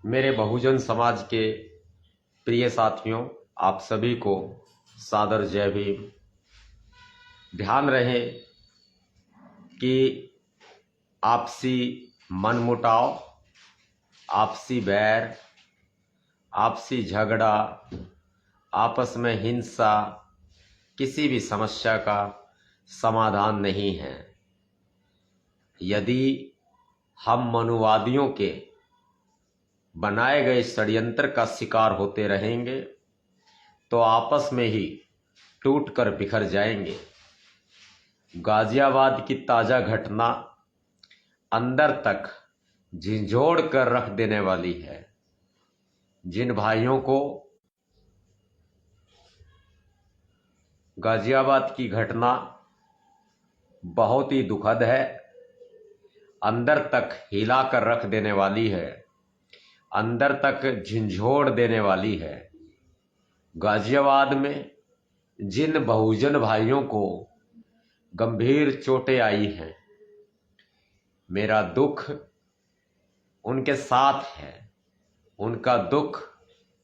मेरे बहुजन समाज के प्रिय साथियों, आप सभी को सादर जय भीम। ध्यान रहे कि आपसी मनमुटाव, आपसी बैर, आपसी झगड़ा, आपस में हिंसा किसी भी समस्या का समाधान नहीं है। यदि हम मनुवादियों के बनाए गए षड्यंत्र का शिकार होते रहेंगे तो आपस में ही टूटकर बिखर जाएंगे। गाजियाबाद की ताज़ा घटना अंदर तक झिंझोड़ कर रख देने वाली है। जिन भाइयों को गाजियाबाद की घटना बहुत ही दुखद है, अंदर तक हिला कर रख देने वाली है, अंदर तक झिंझोड़ देने वाली है। गाजियाबाद में जिन बहुजन भाइयों को गंभीर चोटें आई हैं, मेरा दुख उनके साथ है, उनका दुख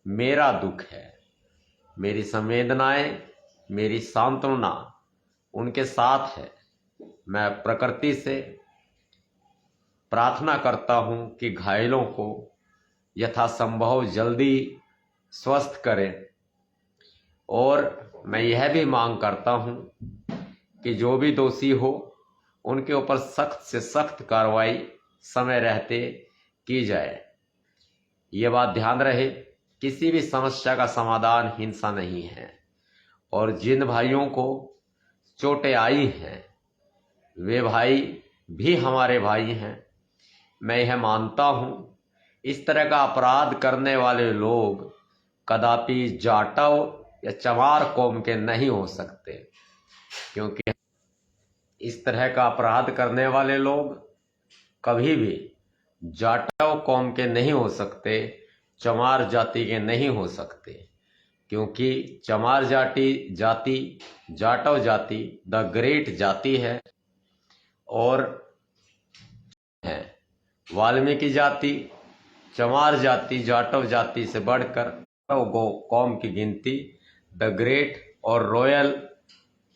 मेरा दुख है। मेरी संवेदनाएं, मेरी सांत्वना उनके साथ है। मैं प्रकृति से प्रार्थना करता हूं कि घायलों को यथासंभव जल्दी स्वस्थ करें, और मैं यह भी मांग करता हूं कि जो भी दोषी हो उनके ऊपर सख्त से सख्त कार्रवाई समय रहते की जाए। ये बात ध्यान रहे, किसी भी समस्या का समाधान हिंसा नहीं है। और जिन भाइयों को चोटें आई हैं वे भाई भी हमारे भाई हैं। मैं यह मानता हूं इस तरह का अपराध करने वाले लोग कदापि जाटव या चमार कौम के नहीं हो सकते, क्योंकि इस तरह का अपराध करने वाले लोग कभी भी जाटव कौम के नहीं हो सकते, चमार जाति के नहीं हो सकते। क्योंकि चमार जाति जाटव जाति द ग्रेट जाति है, और है वाल्मीकि जाति, चमार जाति जाटव जाति से बढ़कर कौम की गिनती द ग्रेट और रॉयल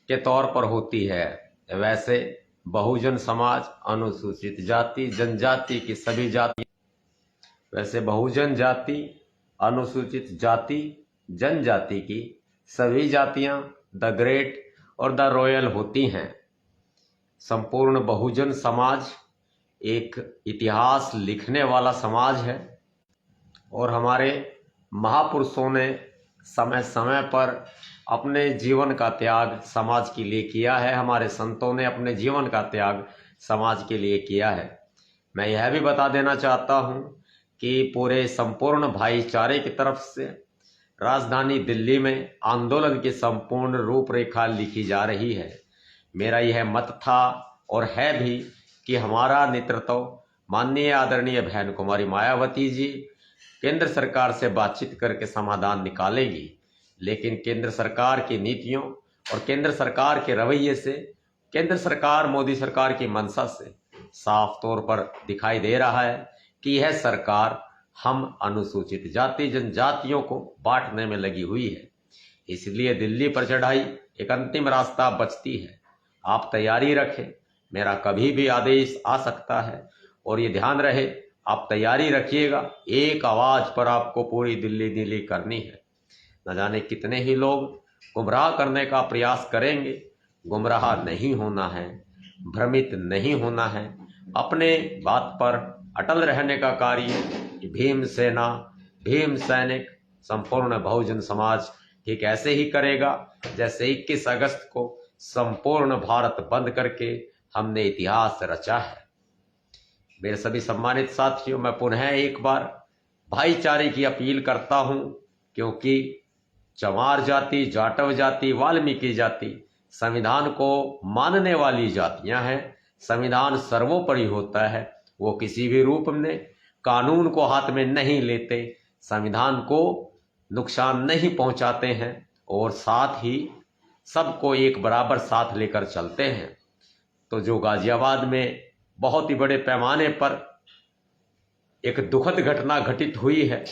के तौर पर होती है। वैसे बहुजन समाज अनुसूचित जाति जनजाति की सभी जाति, वैसे बहुजन जाति अनुसूचित जाति जनजाति की सभी जातियां द ग्रेट और द रॉयल होती हैं। संपूर्ण बहुजन समाज एक इतिहास लिखने वाला समाज है, और हमारे महापुरुषों ने समय समय पर अपने जीवन का त्याग समाज के लिए किया है। हमारे संतों ने अपने जीवन का त्याग समाज के लिए किया है। मैं यह भी बता देना चाहता हूं कि पूरे संपूर्ण भाईचारे की तरफ से राजधानी दिल्ली में आंदोलन की संपूर्ण रूपरेखा लिखी जा रही है। मेरा यह मत था और है भी कि हमारा नेतृत्व माननीय आदरणीय बहन कुमारी मायावती जी केंद्र सरकार से बातचीत करके समाधान निकालेगी। लेकिन केंद्र सरकार की नीतियों और केंद्र सरकार के रवैये से, केंद्र सरकार मोदी सरकार की मंशा से साफ तौर पर दिखाई दे रहा है कि यह सरकार हम अनुसूचित जाति जनजातियों को बांटने में लगी हुई है। इसलिए दिल्ली पर चढ़ाई एक अंतिम रास्ता बचती है। आप तैयारी रखें, मेरा कभी भी आदेश आ सकता है, और ये ध्यान रहे आप तैयारी रखिएगा। एक आवाज पर आपको पूरी दिल्ली नीली करनी है। न जाने कितने ही लोग गुमराह करने का प्रयास करेंगे। गुमराह नहीं होना है, भ्रमित नहीं होना है, अपने बात पर अटल रहने का कार्य भीम सेना, भीम सैनिक, संपूर्ण बहुजन समाज ठीक ऐसे ही करेगा जैसे 21 अगस्त को संपूर्ण भारत बंद करके हमने इतिहास रचा है। मेरे सभी सम्मानित साथियों, मैं पुनः एक बार भाईचारे की अपील करता हूं, क्योंकि चमार जाति, जाटव जाति, वाल्मीकि जाति संविधान को मानने वाली जातियां हैं। संविधान सर्वोपरि होता है, वो किसी भी रूप में कानून को हाथ में नहीं लेते, संविधान को नुकसान नहीं पहुंचाते हैं, और साथ ही सबको एक बराबर साथ लेकर चलते हैं। तो जो गाजियाबाद में बहुत ही बड़े पैमाने पर एक दुखद घटना घटित हुई है,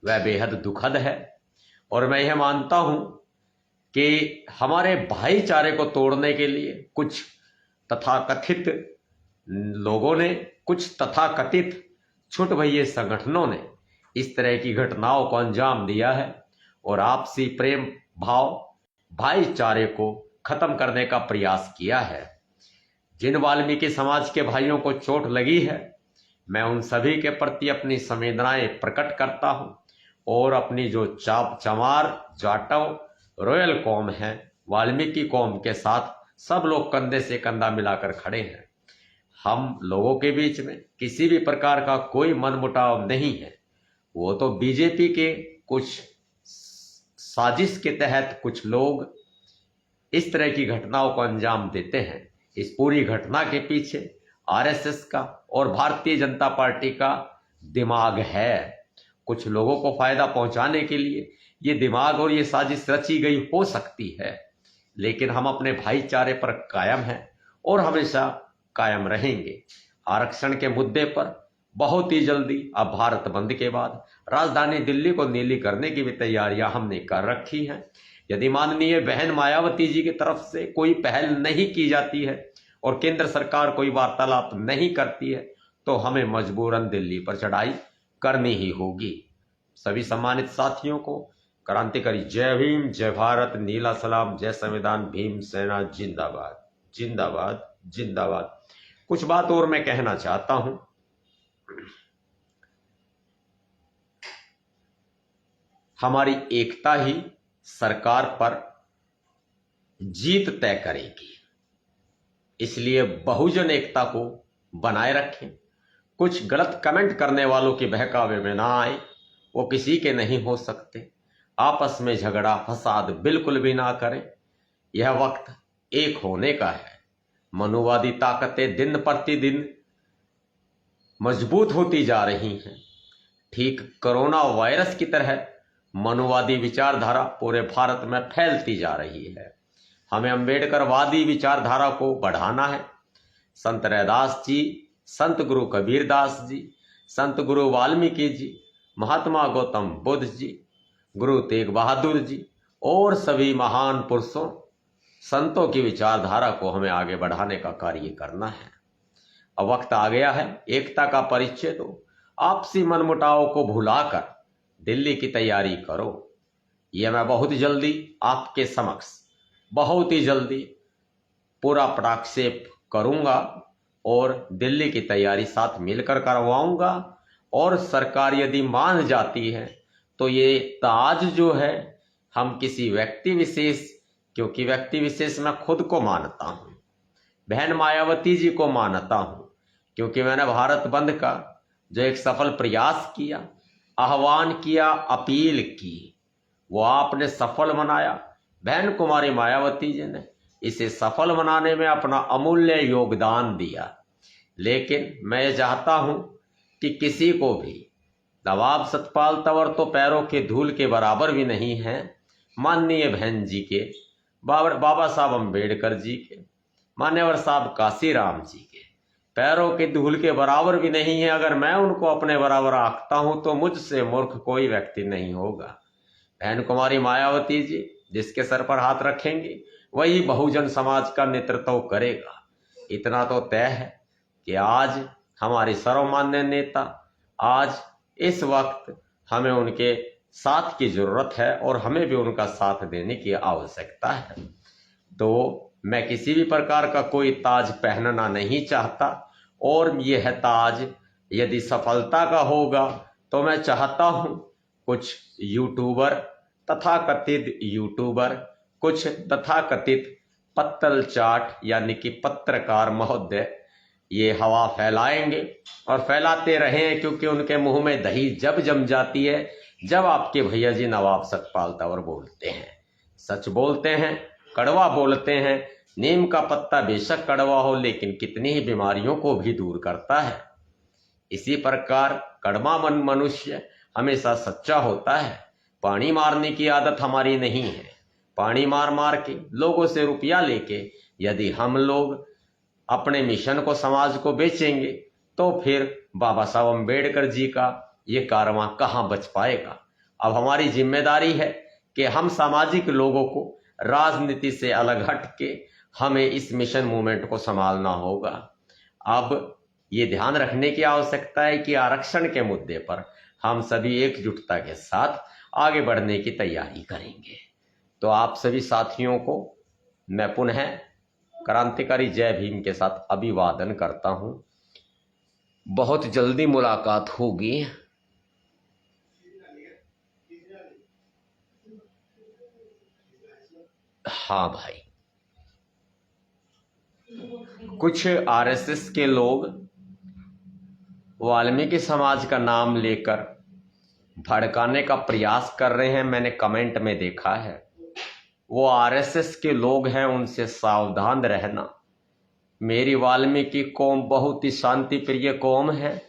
वह बेहद दुखद है। और मैं यह मानता हूं कि हमारे भाईचारे को तोड़ने के लिए कुछ तथाकथित लोगों ने, कुछ तथाकथित छुट भइये संगठनों ने इस तरह की घटनाओं को अंजाम दिया है और आपसी प्रेम भाव, भाईचारे को खत्म करने का प्रयास किया है। जिन वाल्मीकि समाज के भाइयों को चोट लगी है, मैं उन सभी के प्रति अपनी संवेदनाएं प्रकट करता हूं और अपनी जो चमार, जाटव, रॉयल कौम है, वाल्मीकि कौम के साथ सब लोग कंधे से कंधा मिलाकर खड़े हैं। हम लोगों के बीच में किसी भी प्रकार का कोई मनमुटाव नहीं है। वो तो बीजेपी के कुछ साजिश के तहत कुछ लोग इस तरह की घटनाओं को अंजाम देते हैं। इस पूरी घटना के पीछे आरएसएस का और भारतीय जनता पार्टी का दिमाग है। कुछ लोगों को फायदा पहुंचाने के लिए ये दिमाग और ये साजिश रची गई हो सकती है, लेकिन हम अपने भाईचारे पर कायम हैं और हमेशा कायम रहेंगे। आरक्षण के मुद्दे पर बहुत ही जल्दी, अब भारत बंद के बाद, राजधानी दिल्ली को नीली करने की भी तैयारियां हमने कर रखी हैं। यदि माननीय बहन मायावती जी की तरफ से कोई पहल नहीं की जाती है और केंद्र सरकार कोई वार्तालाप नहीं करती है, तो हमें मजबूरन दिल्ली पर चढ़ाई करनी ही होगी। सभी सम्मानित साथियों को क्रांतिकारी जय भीम, जय भारत, नीला सलाम, जय संविधान, भीम सेना जिंदाबाद, जिंदाबाद, जिंदाबाद। कुछ बात और मैं कहना चाहता हूं। हमारी एकता ही सरकार पर जीत तय करेगी, इसलिए बहुजन एकता को बनाए रखें। कुछ गलत कमेंट करने वालों के बहकावे में ना आए, वो किसी के नहीं हो सकते। आपस में झगड़ा फसाद बिल्कुल भी ना करें। यह वक्त एक होने का है। मनुवादी ताकतें दिन प्रतिदिन मजबूत होती जा रही हैं। ठीक कोरोना वायरस की तरह मनुवादी विचारधारा पूरे भारत में फैलती जा रही है। हमें अंबेडकरवादी विचारधारा को बढ़ाना है। संत रैदास जी, संत गुरु कबीरदास जी, संत गुरु वाल्मीकि जी, महात्मा गौतम बुद्ध जी, गुरु तेग बहादुर जी और सभी महान पुरुषों, संतों की विचारधारा को हमें आगे बढ़ाने का कार्य करना है। अब वक्त आ गया है, एकता का परिचय दो, आपसी मनमुटाव को भुलाकर दिल्ली की तैयारी करो। यह मैं बहुत जल्दी आपके समक्ष, बहुत ही जल्दी पूरा प्रक्षेप करूंगा और दिल्ली की तैयारी साथ मिलकर करवाऊंगा। और सरकार यदि मान जाती है तो ये ताज जो है, हम किसी व्यक्ति विशेष, क्योंकि व्यक्ति विशेष मैं खुद को मानता हूं, बहन मायावती जी को मानता हूं, क्योंकि मैंने भारत बंद का जो एक सफल प्रयास किया, आह्वान किया, अपील की, वो आपने सफल बनाया। बहन कुमारी मायावती जी ने इसे सफल बनाने में अपना अमूल्य योगदान दिया। लेकिन मैं ये चाहता हूं कि किसी को भी, नवाब सतपाल तंवर तो पैरों के धूल के बराबर भी नहीं है, माननीय बहन जी के, बाबा साहब अम्बेडकर जी के, मान्यवर साहब काशीराम जी के पैरों के धूल के बराबर भी नहीं है। अगर मैं उनको अपने बराबर आंकता हूं तो मुझसे मूर्ख कोई व्यक्ति नहीं होगा। बहन कुमारी मायावती जी जिसके सर पर हाथ रखेंगे वही बहुजन समाज का नेतृत्व करेगा। इतना तो तय है कि आज हमारे सर्वमान्य नेता, आज इस वक्त हमें उनके साथ की जरूरत है और हमें भी उनका साथ देने की आवश्यकता है। तो मैं किसी भी प्रकार का कोई ताज पहनना नहीं चाहता, और यह ताज यदि सफलता का होगा तो मैं चाहता हूं कुछ यूट्यूबर, तथाकथित यूट्यूबर, कुछ तथाकथित पत्तल चाट यानी कि पत्रकार महोदय ये हवा फैलाएंगे और फैलाते रहें, क्योंकि उनके मुंह में दही जब जम जाती है जब आपके भैया जी नवाब सतपाल तंवर बोलते हैं। सच बोलते हैं, कड़वा बोलते हैं। नीम का पत्ता बेशक कड़वा हो लेकिन कितनी ही बीमारियों को भी दूर करता है। इसी प्रकार कड़वा मन मनुष्य हमेशा सच्चा होता है। पानी मारने की आदत हमारी नहीं है। पानी मार मार के लोगों से रुपया लेके यदि हम लोग अपने मिशन को, समाज को बेचेंगे तो फिर बाबा साहब अम्बेडकर जी का ये कारवां कहाँ बच पाएगा। अब हमारी जिम्मेदारी है कि हम सामाजिक लोगों को राजनीति से अलग हट के हमें इस मिशन मूवमेंट को संभालना होगा। अब ये ध्यान रखने की आवश्यकता है कि आरक्षण के मुद्दे पर हम सभी एकजुटता के साथ आगे बढ़ने की तैयारी करेंगे। तो आप सभी साथियों को मैं पुनः क्रांतिकारी जय भीम के साथ अभिवादन करता हूं। बहुत जल्दी मुलाकात होगी। हाँ भाई, कुछ आरएसएस के लोग वाल्मीकि समाज का नाम लेकर भड़काने का प्रयास कर रहे हैं। मैंने कमेंट में देखा है। वो आरएसएस के लोग हैं, उनसे सावधान रहना। मेरी वाल्मीकि कौम बहुत ही शांति प्रिय कौम है।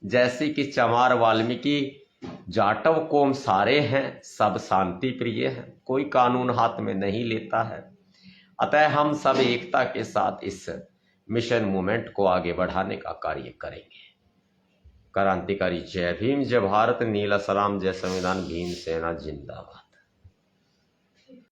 जैसे कि चमार, वाल्मीकि, जाटव कौम सारे हैं, सब शांति प्रिय हैं, कोई कानून हाथ में नहीं लेता है। अतः हम सब एकता के साथ इस मिशन मूवमेंट को आगे बढ़ाने का कार्य करेंगे। क्रांतिकारी जय भीम, जय भारत, नीला सलाम, जय संविधान, भीम सेना जिंदाबाद।